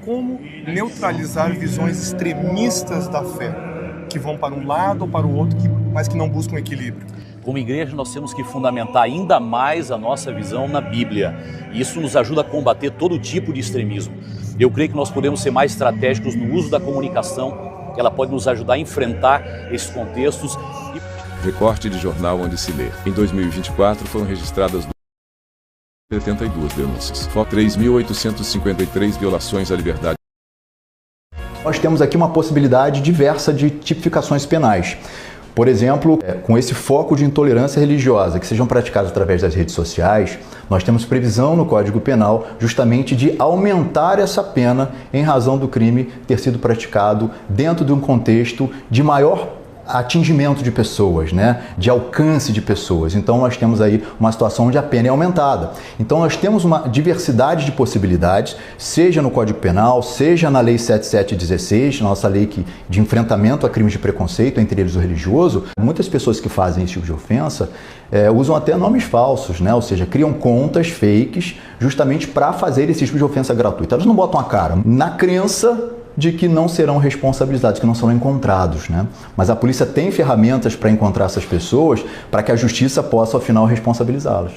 como neutralizar visões extremistas da fé, que vão para um lado ou para o outro, mas que não buscam equilíbrio. Como igreja, nós temos que fundamentar ainda mais a nossa visão na Bíblia. Isso nos ajuda a combater todo tipo de extremismo. Eu creio que nós podemos ser mais estratégicos no uso da comunicação, que ela pode nos ajudar a enfrentar esses contextos. Recorte de jornal onde se lê. Em 2024 foram registradas 72 denúncias, 3.853 violações à liberdade. Nós temos aqui uma possibilidade diversa de tipificações penais. Por exemplo, com esse foco de intolerância religiosa que sejam praticados através das redes sociais, nós temos previsão no Código Penal justamente de aumentar essa pena em razão do crime ter sido praticado dentro de um contexto de maior atingimento de pessoas, de alcance de pessoas. Então nós temos aí uma situação onde a pena é aumentada. Então nós temos uma diversidade de possibilidades, seja no Código Penal, seja na Lei 7716, nossa lei de enfrentamento a crimes de preconceito, entre eles o religioso. Muitas pessoas que fazem esse tipo de ofensa usam até nomes falsos, ou seja, criam contas fakes justamente para fazer esse tipo de ofensa gratuita. Elas não botam a cara na crença de que não serão responsabilizados, que não serão encontrados, Mas a polícia tem ferramentas para encontrar essas pessoas para que a justiça possa, ao final, responsabilizá-las.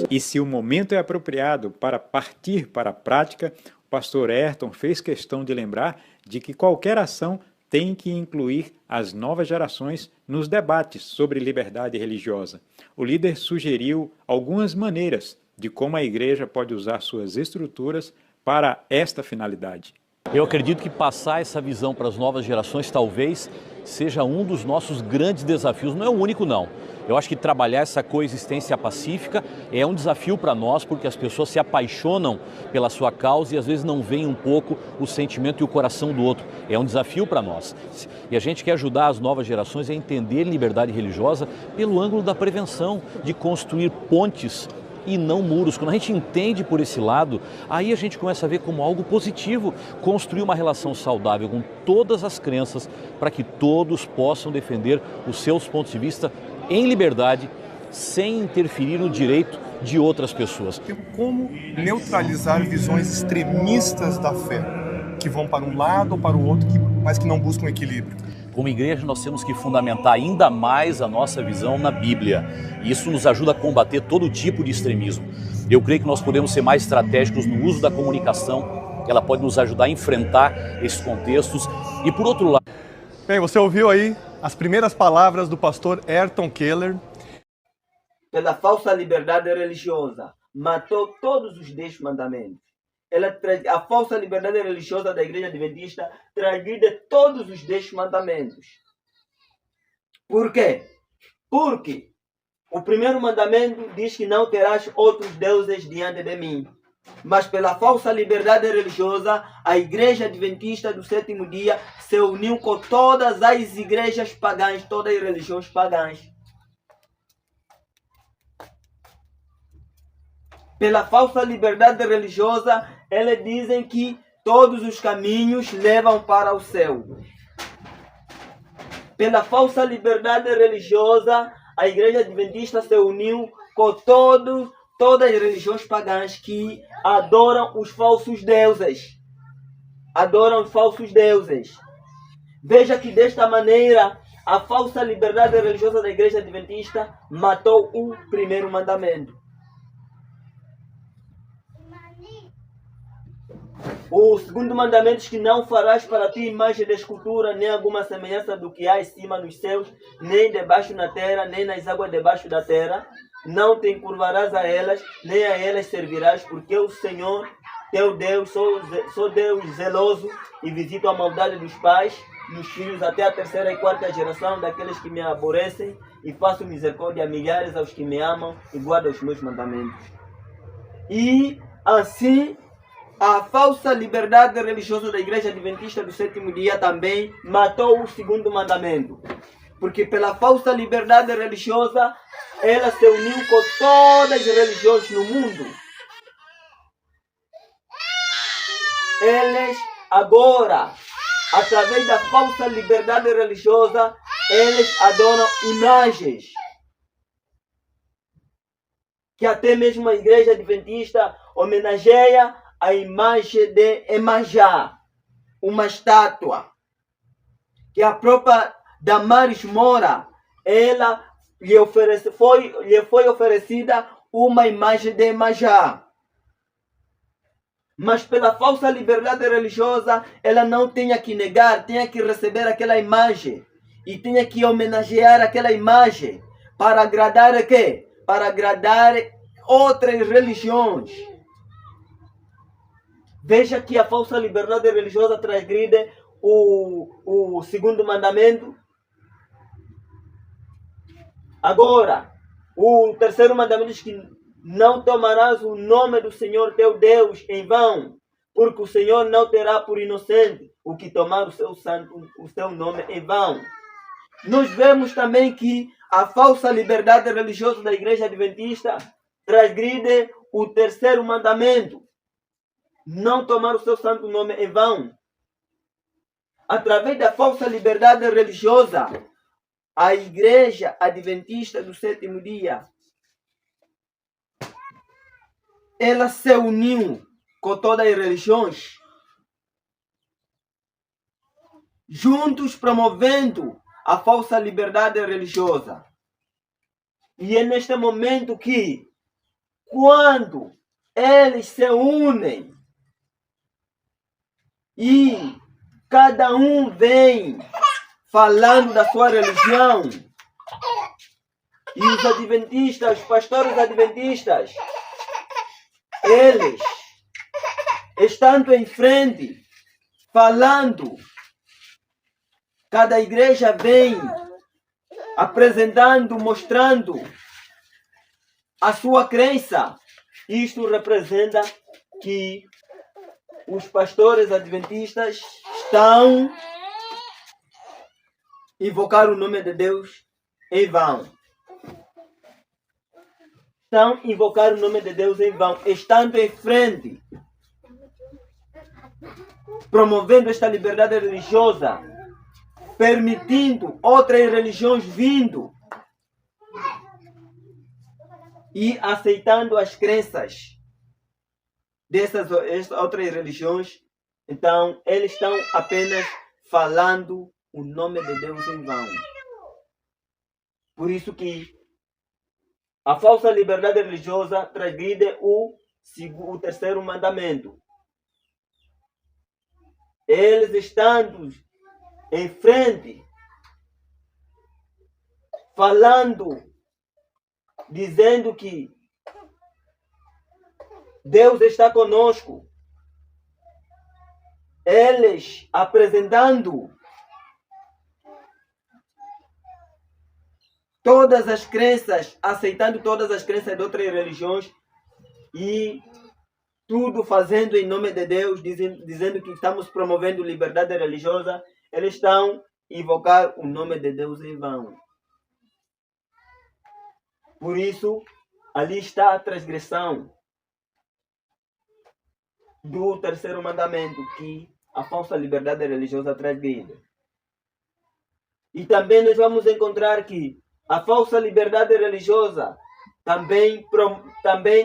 E se o momento é apropriado para partir para a prática, o pastor Ayrton fez questão de lembrar de que qualquer ação tem que incluir as novas gerações nos debates sobre liberdade religiosa. O líder sugeriu algumas maneiras de como a igreja pode usar suas estruturas para esta finalidade. Eu acredito que passar essa visão para as novas gerações talvez seja um dos nossos grandes desafios. Não é o único, não. Eu acho que trabalhar essa coexistência pacífica é um desafio para nós, porque as pessoas se apaixonam pela sua causa e às vezes não veem um pouco o sentimento e o coração do outro. É um desafio para nós. E a gente quer ajudar as novas gerações a entender liberdade religiosa pelo ângulo da prevenção, de construir pontes e não muros. Quando a gente entende por esse lado, aí a gente começa a ver como algo positivo, construir uma relação saudável com todas as crenças para que todos possam defender os seus pontos de vista em liberdade, sem interferir no direito de outras pessoas. Como neutralizar visões extremistas da fé, que vão para um lado ou para o outro, mas que não buscam equilíbrio. Como igreja, nós temos que fundamentar ainda mais a nossa visão na Bíblia. Isso nos ajuda a combater todo tipo de extremismo. Eu creio que nós podemos ser mais estratégicos no uso da comunicação, que ela pode nos ajudar a enfrentar esses contextos. E por outro lado... Bem, você ouviu aí as primeiras palavras do pastor Ayrton Keller. Pela falsa liberdade religiosa, matou todos os 10 mandamentos. A falsa liberdade religiosa da Igreja Adventista transgride todos os 10 mandamentos. Por quê? Porque o primeiro mandamento diz que não terás outros deuses diante de mim. Mas pela falsa liberdade religiosa, a Igreja Adventista do Sétimo Dia se uniu com todas as igrejas pagãs, todas as religiões pagãs. Pela falsa liberdade religiosa, eles dizem que todos os caminhos levam para o céu. Pela falsa liberdade religiosa, a Igreja Adventista se uniu com todas as religiões pagãs que adoram os falsos deuses. Adoram os falsos deuses. Veja que desta maneira, a falsa liberdade religiosa da Igreja Adventista matou o primeiro mandamento. O segundo mandamento diz que não farás para ti imagem de escultura, nem alguma semelhança do que há em cima nos céus, nem debaixo na terra, nem nas águas debaixo da terra. Não te encurvarás a elas, nem a elas servirás, porque o Senhor, teu Deus, sou Deus zeloso e visito a maldade dos pais nos filhos até a terceira e quarta geração daqueles que me aborrecem, e faço misericórdia a milhares aos que me amam e guardam os meus mandamentos. E assim, a falsa liberdade religiosa da Igreja Adventista do Sétimo Dia também matou o segundo mandamento. Porque pela falsa liberdade religiosa, ela se uniu com todas as religiões no mundo. Eles agora, através da falsa liberdade religiosa, eles adoram imagens. Que até mesmo a Igreja Adventista homenageia a imagem de Emanjá, uma estátua, que a própria Damaris Moura, ela lhe foi oferecida uma imagem de Emanjá. Mas pela falsa liberdade religiosa, ela não tinha que negar, tinha que receber aquela imagem. E tinha que homenagear aquela imagem. Para agradar a quê? Para agradar outras religiões. Veja que a falsa liberdade religiosa transgride o segundo mandamento. Agora, o terceiro mandamento diz que não tomarás o nome do Senhor teu Deus em vão, porque o Senhor não terá por inocente o que tomar o seu nome em vão. Nós vemos também que a falsa liberdade religiosa da Igreja Adventista transgride o terceiro mandamento, não tomar o seu santo nome em vão. Através da falsa liberdade religiosa, a Igreja Adventista do Sétimo Dia, ela se uniu com todas as religiões, juntos promovendo a falsa liberdade religiosa. E é neste momento que, quando eles se unem e cada um vem falando da sua religião, e os adventistas, os pastores adventistas, eles estando em frente, falando, cada igreja vem apresentando, mostrando a sua crença. Isto representa que os pastores adventistas estão invocar o nome de Deus em vão. Estão invocar o nome de Deus em vão, estando em frente, promovendo esta liberdade religiosa, permitindo outras religiões vindo e aceitando as crenças dessas outras religiões. Então, eles estão apenas falando o nome de Deus em vão. Por isso que a falsa liberdade religiosa transgride o terceiro mandamento. Eles estando em frente, falando, dizendo que Deus está conosco. Eles apresentando todas as crenças, aceitando todas as crenças de outras religiões e tudo fazendo em nome de Deus, dizendo que estamos promovendo liberdade religiosa. Eles estão invocar o nome de Deus em vão. Por isso, ali está a transgressão do terceiro mandamento, que a falsa liberdade religiosa transgride. E também nós vamos encontrar que a falsa liberdade religiosa também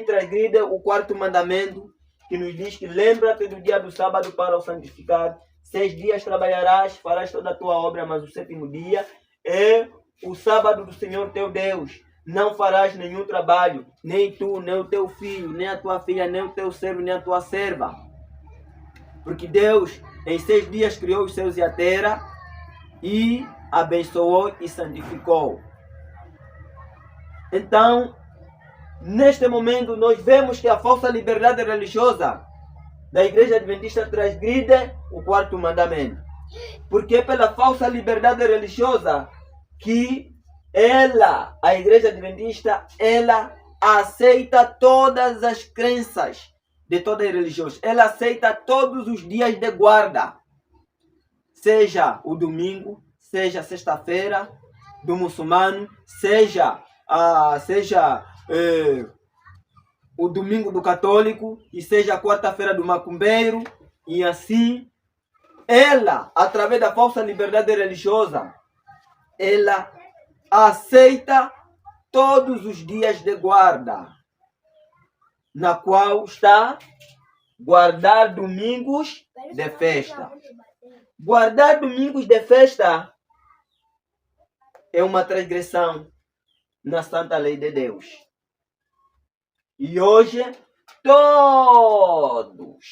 transgride o quarto mandamento, que nos diz que lembra-te do dia do sábado para o santificar. 6 dias trabalharás, farás toda a tua obra, mas o sétimo dia é o sábado do Senhor teu Deus. Não farás nenhum trabalho, nem tu, nem o teu filho, nem a tua filha, nem o teu servo, nem a tua serva. Porque Deus em 6 dias criou os céus e a terra e abençoou e santificou. Então, neste momento, nós vemos que a falsa liberdade religiosa da Igreja Adventista transgride o quarto mandamento. Porque é pela falsa liberdade religiosa que a Igreja Adventista, ela aceita todas as crenças de todas as religiões. Ela aceita todos os dias de guarda. Seja o domingo, seja a sexta-feira do muçulmano, seja o domingo do católico e seja a quarta-feira do macumbeiro. E assim, ela, através da falsa liberdade religiosa, ela aceita todos os dias de guarda, na qual está guardar domingos de festa. Guardar domingos de festa é uma transgressão na santa lei de Deus. E hoje todos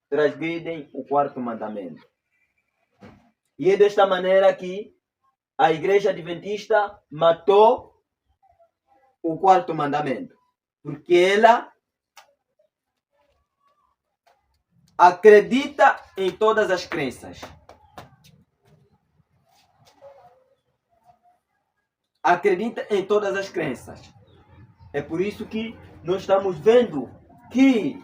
transgridem o quarto mandamento. E é desta maneira que a Igreja Adventista matou o quarto mandamento. Porque ela acredita em todas as crenças. Acredita em todas as crenças. É por isso que nós estamos vendo que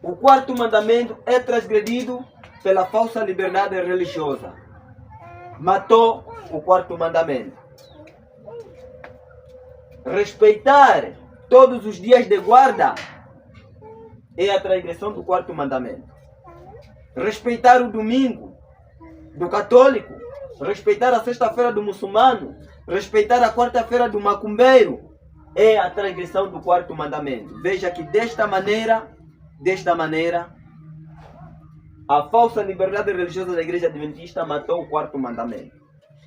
o quarto mandamento é transgredido pela falsa liberdade religiosa. Matou o quarto mandamento. Respeitar todos os dias de guarda é a transgressão do quarto mandamento. Respeitar o domingo do católico, respeitar a sexta-feira do muçulmano, respeitar a quarta-feira do macumbeiro é a transgressão do quarto mandamento. Veja que desta maneira, a falsa liberdade religiosa da Igreja Adventista matou o quarto mandamento.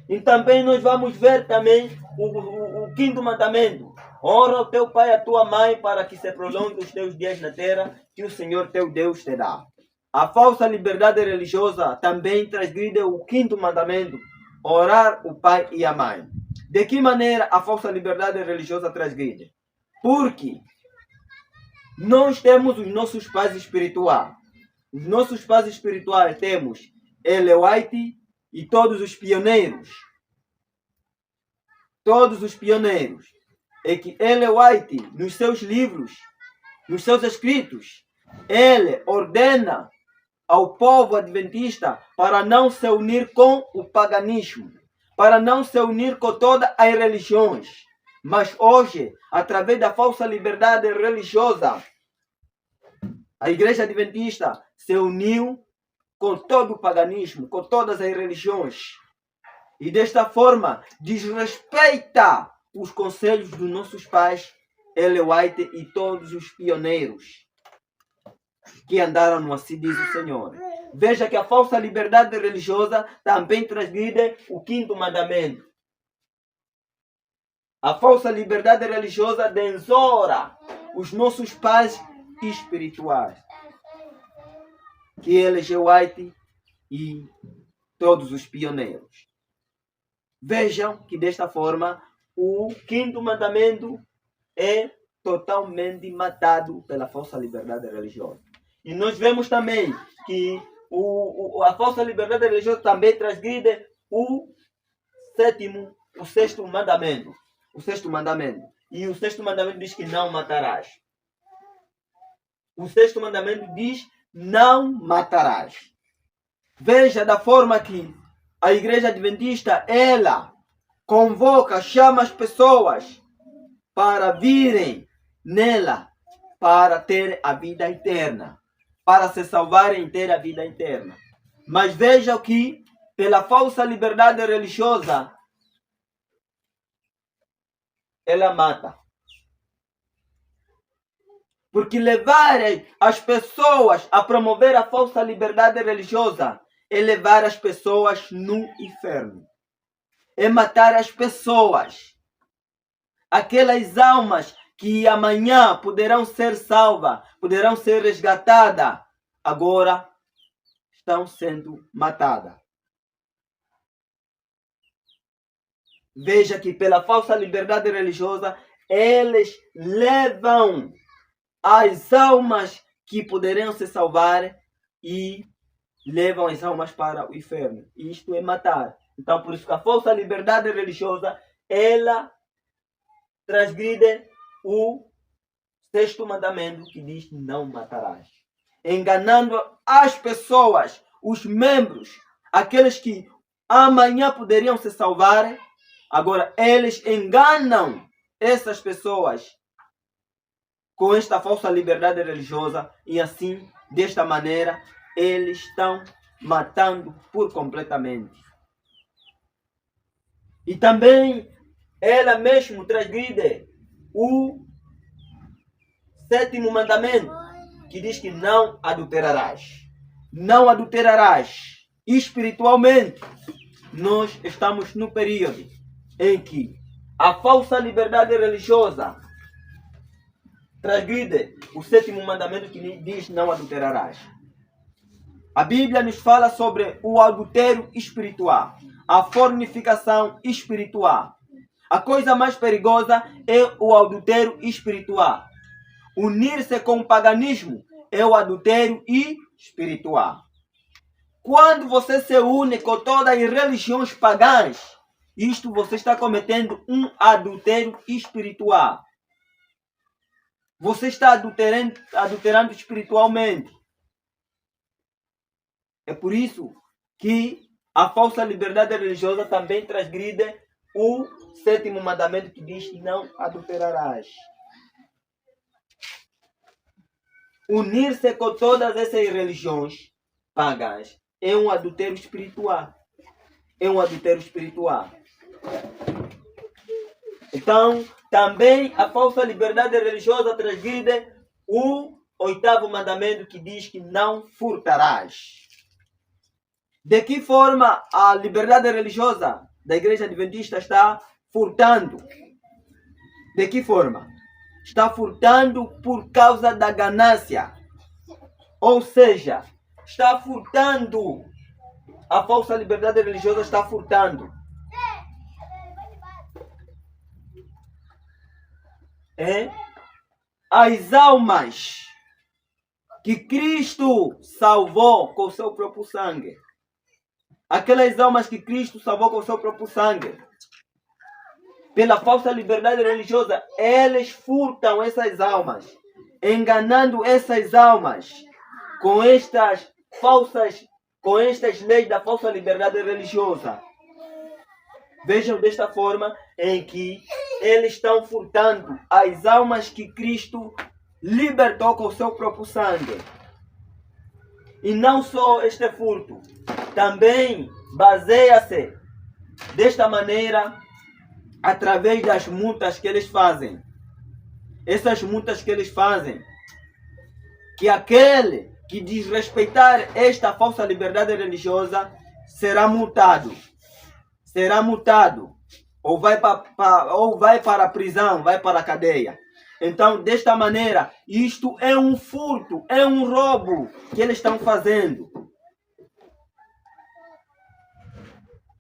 E também nós vamos ver também o quinto mandamento. Honra o teu pai e a tua mãe para que se prolongue os teus dias na terra que o Senhor teu Deus te dá. A falsa liberdade religiosa também transgride o quinto mandamento. Honrar o pai e a mãe. De que maneira a falsa liberdade religiosa transgride? Porque nós temos os nossos pais espirituais. Os nossos pais espirituais temos Ellen White e todos os pioneiros. Todos os pioneiros. É que Ellen White, nos seus livros, nos seus escritos, ele ordena ao povo adventista para não se unir com o paganismo, para não se unir com todas as religiões. Mas hoje, através da falsa liberdade religiosa, a Igreja Adventista se uniu com todo o paganismo, com todas as religiões. E desta forma, desrespeita os conselhos dos nossos pais, Ellen White e todos os pioneiros que andaram no assim diz o Senhor. Veja que a falsa liberdade religiosa também transgride o quinto mandamento. A falsa liberdade religiosa desonra os nossos pais espirituais, que Ellen G. White e todos os pioneiros. Vejam que desta forma o quinto mandamento é totalmente matado pela falsa liberdade religiosa. E nós vemos também que a falsa liberdade religiosa também transgride o sexto mandamento. O sexto mandamento. E o sexto mandamento diz que não matarás. O sexto mandamento diz não matarás. Veja da forma que a Igreja Adventista, ela convoca, chama as pessoas para virem nela, para ter a vida eterna, para se salvarem e ter a vida eterna. Mas veja que, pela falsa liberdade religiosa, ela mata. Porque levar as pessoas a promover a falsa liberdade religiosa é levar as pessoas no inferno. É matar as pessoas. Aquelas almas que amanhã poderão ser salvas, poderão ser resgatadas, agora estão sendo matadas. Veja que pela falsa liberdade religiosa, eles levam as almas que poderiam se salvar e levam as almas para o inferno. Isto é matar. Então, por isso que a falsa liberdade religiosa, ela transgride o sexto mandamento que diz não matarás. Enganando as pessoas, os membros, aqueles que amanhã poderiam se salvar, agora eles enganam essas pessoas com esta falsa liberdade religiosa e assim, desta maneira, eles estão matando por completamente. E também ela mesmo transgride o sétimo mandamento, que diz que não adulterarás. Não adulterarás. Espiritualmente, nós estamos no período em que a falsa liberdade religiosa transgride o 7º mandamento que diz não adulterarás. A Bíblia nos fala sobre o adultério espiritual, a fornicação espiritual. A coisa mais perigosa é o adultério espiritual. Unir-se com o paganismo é o adultério espiritual. Quando você se une com todas as religiões pagãs, isto você está cometendo um adultério espiritual. Você está adulterando espiritualmente. É por isso que a falsa liberdade religiosa também transgride o 7º mandamento que diz que não adulterarás. Unir-se com todas essas religiões pagãs é um adultério espiritual. É um adultério espiritual. Então, também a falsa liberdade religiosa transgride o 8º mandamento que diz que não furtarás. De que forma a liberdade religiosa da Igreja Adventista está furtando? De que forma? Está furtando por causa da ganância. Ou seja, está furtando. A falsa liberdade religiosa está furtando. As almas que Cristo salvou com o seu próprio sangue. Aquelas almas que Cristo salvou com o seu próprio sangue. Pela falsa liberdade religiosa, eles furtam essas almas, enganando essas almas com estas leis da falsa liberdade religiosa. Vejam desta forma em que eles estão furtando as almas que Cristo libertou com o seu próprio sangue. E não só este furto, também baseia-se desta maneira através das multas que eles fazem. Essas multas que eles fazem, que aquele que desrespeitar esta falsa liberdade religiosa será multado. Será multado. Ou vai para a prisão, vai para a cadeia. Então, desta maneira, isto é um furto, é um roubo que eles estão fazendo.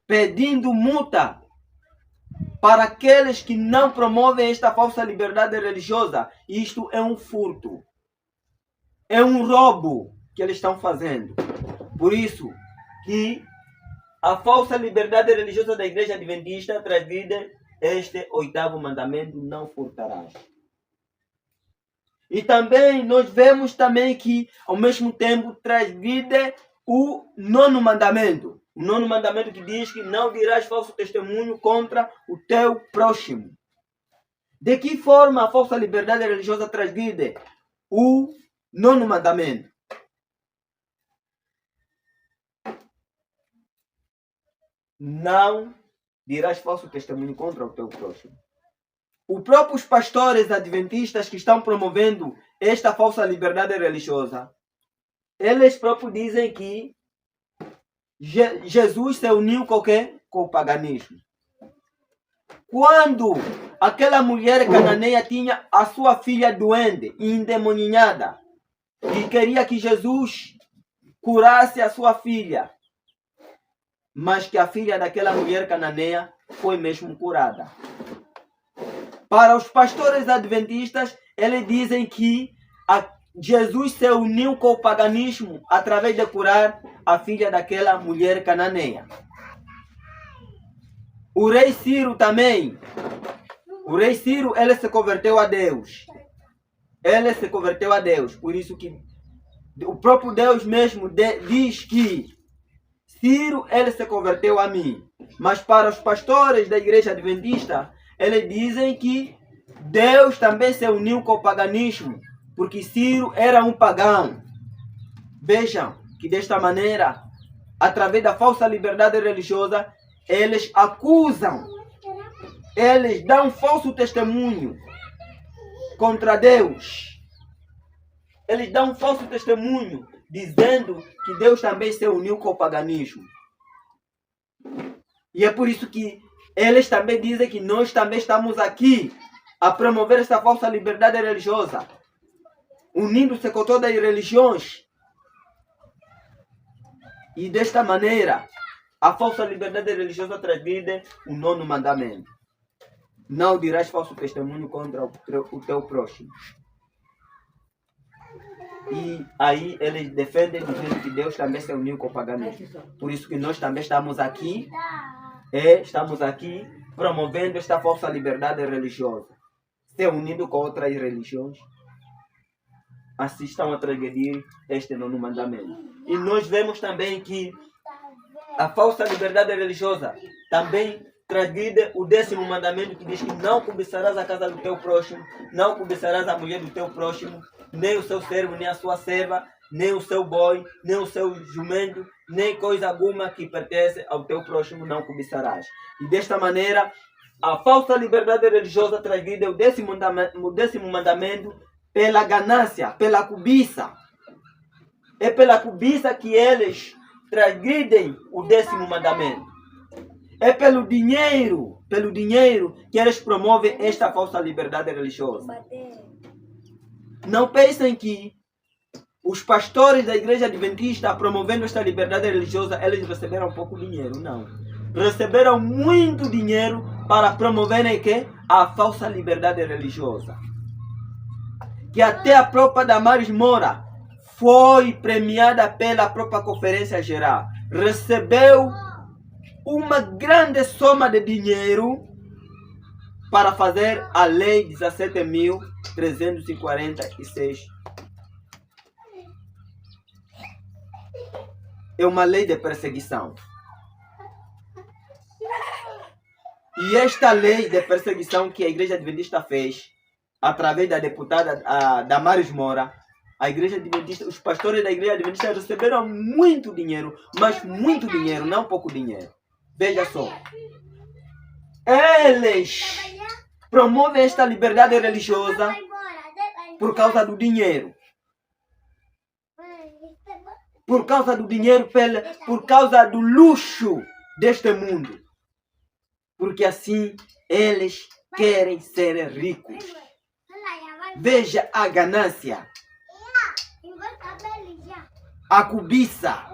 Pedindo multa para aqueles que não promovem esta falsa liberdade religiosa. Isto é um furto. É um roubo que eles estão fazendo. Por isso que a falsa liberdade religiosa da Igreja Adventista transgride este 8º mandamento, não furtarás. E também nós vemos também que ao mesmo tempo transgride o 9º mandamento. O 9º mandamento que diz que não dirás falso testemunho contra o teu próximo. De que forma a falsa liberdade religiosa transgride o 9º mandamento? Não dirás falso testemunho contra o teu próximo. Os próprios pastores adventistas que estão promovendo esta falsa liberdade religiosa, eles próprios dizem que Jesus se uniu com o quê? Com o paganismo. Quando aquela mulher cananeia tinha a sua filha doente, endemoninhada, e queria que Jesus curasse a sua filha, mas que a filha daquela mulher cananeia foi mesmo curada. Para os pastores adventistas, eles dizem que Jesus se uniu com o paganismo através de curar a filha daquela mulher cananeia. O rei Ciro também. O rei Ciro, ele se converteu a Deus. Ele se converteu a Deus. Por isso que o próprio Deus mesmo diz que Ciro, ele se converteu a mim. Mas para os pastores da Igreja Adventista, eles dizem que Deus também se uniu com o paganismo, porque Ciro era um pagão. Vejam que desta maneira, através da falsa liberdade religiosa, eles acusam, eles dão falso testemunho contra Deus. eles dão um falso testemunho, dizendo que Deus também se uniu com o paganismo. E é por isso que eles também dizem que nós também estamos aqui a promover essa falsa liberdade religiosa, unindo-se com todas as religiões. E desta maneira, a falsa liberdade religiosa transgride o 9º mandamento. Não dirás falso testemunho contra o teu próximo. E aí eles defendem dizendo que Deus também se uniu com o paganismo. Por isso que nós também estamos aqui promovendo esta falsa liberdade religiosa, se unindo com outras religiões. Assim estão a transgredir este 9º mandamento. E nós vemos também que a falsa liberdade religiosa também transgride o 10º mandamento, que diz que não cobiçarás a casa do teu próximo, não cobiçarás a mulher do teu próximo, nem o seu servo, nem a sua serva, nem o seu boi, nem o seu jumento, nem coisa alguma que pertence ao teu próximo não cobiçarás. E desta maneira, a falsa liberdade religiosa transgride o 10º mandamento pela ganância, pela cobiça. É pela cobiça que eles transgridem o 10º mandamento. É pelo dinheiro que eles promovem esta falsa liberdade religiosa. Não pensem que os pastores da igreja adventista promovendo esta liberdade religiosa, eles receberam pouco dinheiro, não. Receberam muito dinheiro para promoverem a falsa liberdade religiosa. Que até a própria Damaris Moura foi premiada pela própria Conferência Geral. Recebeu uma grande soma de dinheiro para fazer a Lei 17.346. É uma lei de perseguição. E esta lei de perseguição que a Igreja Adventista fez, através da deputada Damaris Moura, a Igreja Adventista, os pastores da Igreja Adventista receberam muito dinheiro, mas muito dinheiro, não pouco dinheiro. Veja só. Eles promovem esta liberdade religiosa por causa do dinheiro. Por causa do dinheiro, por causa do luxo deste mundo. Porque assim eles querem ser ricos. Veja a ganância, a cobiça.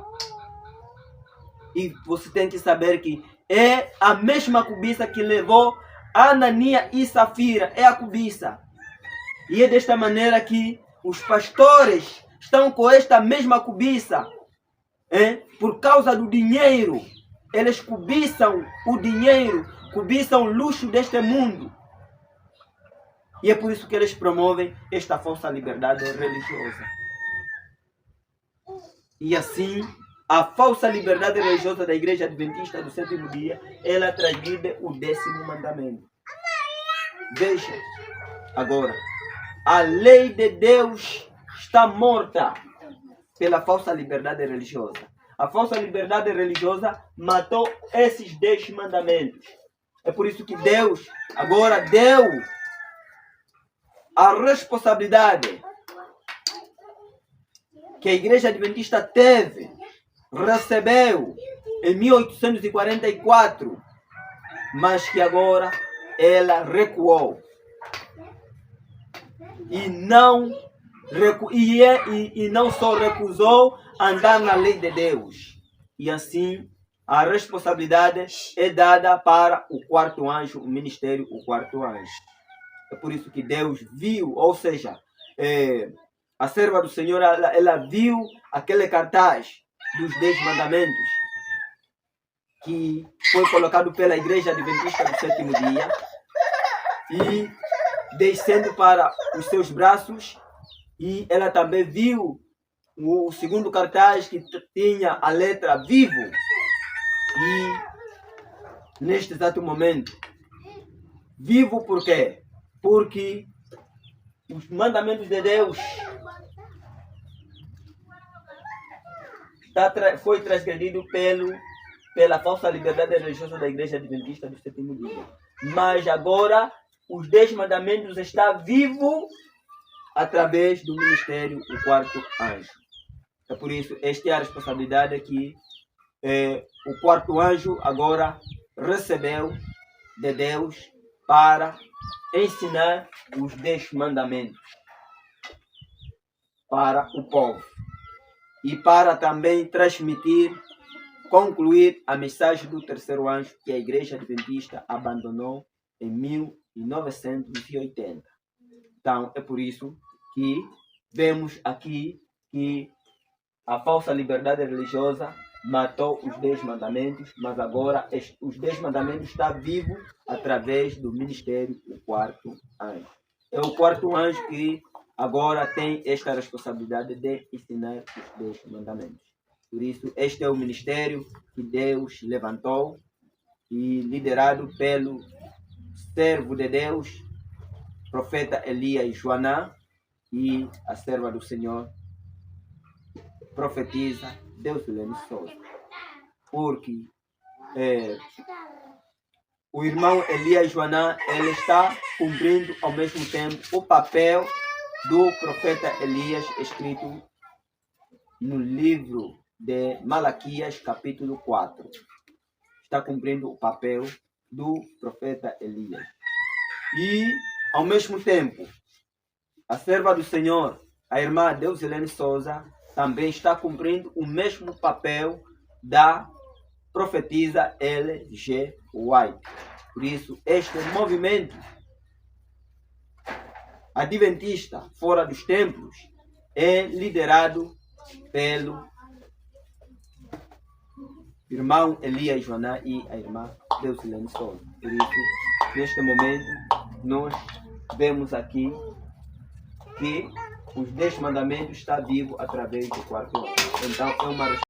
E você tem que saber que é a mesma cobiça que levou Anania e Safira. É a cobiça. E é desta maneira que os pastores estão com esta mesma cobiça. Por causa do dinheiro. Eles cobiçam o dinheiro, cobiçam o luxo deste mundo. E é por isso que eles promovem esta falsa liberdade religiosa. E assim, a falsa liberdade religiosa da Igreja Adventista do 7º dia, ela transgride o 10º mandamento. Veja, agora, a lei de Deus está morta pela falsa liberdade religiosa. A falsa liberdade religiosa matou esses 10 mandamentos. É por isso que Deus agora deu a responsabilidade que a Igreja Adventista recebeu em 1844, mas que agora ela recuou. E não só recusou andar na lei de Deus. E assim, a responsabilidade é dada para o 4º anjo, o ministério, o 4º anjo. É por isso que Deus viu, ou seja, a serva do Senhor, ela viu aquele cartaz dos 10 mandamentos que foi colocado pela Igreja Adventista do 7º dia e descendo para os seus braços, e ela também viu o 2º cartaz que tinha a letra vivo. E neste exato momento, vivo por quê? Porque os mandamentos de Deus foi transgredido pela falsa liberdade religiosa da Igreja Adventista do 7º dia. Mas agora os 10 mandamentos estão vivos através do ministério do quarto anjo. É por isso, esta é a responsabilidade que o quarto anjo agora recebeu de Deus para ensinar os 10 mandamentos para o povo e para também transmitir, concluir a mensagem do terceiro anjo que a Igreja Adventista abandonou em 1980. Então, é por isso que vemos aqui que a falsa liberdade religiosa matou os 10 mandamentos, mas agora os 10 mandamentos estão vivos através do ministério do quarto anjo. É o quarto anjo que agora tem esta responsabilidade de ensinar os 10 mandamentos. Por isso, este é o ministério que Deus levantou e liderado pelo servo de Deus, profeta Elias Joaná, e a serva do Senhor, profetiza Deusilene Souza. Porque o irmão Elias Joaná, ele está cumprindo ao mesmo tempo o papel do profeta Elias, escrito no livro de Malaquias, capítulo 4. Está cumprindo o papel do profeta Elias. E, ao mesmo tempo, a serva do Senhor, a irmã Deusilene Souza, também está cumprindo o mesmo papel da profetisa L.G. White. Por isso, este movimento adventista fora dos templos é liderado pelo irmão Elias Joaná e a irmã Deusilene Souza. Por isso, neste momento, nós vemos aqui que os 10 mandamentos estão vivos através do quarto anjo. Então, é uma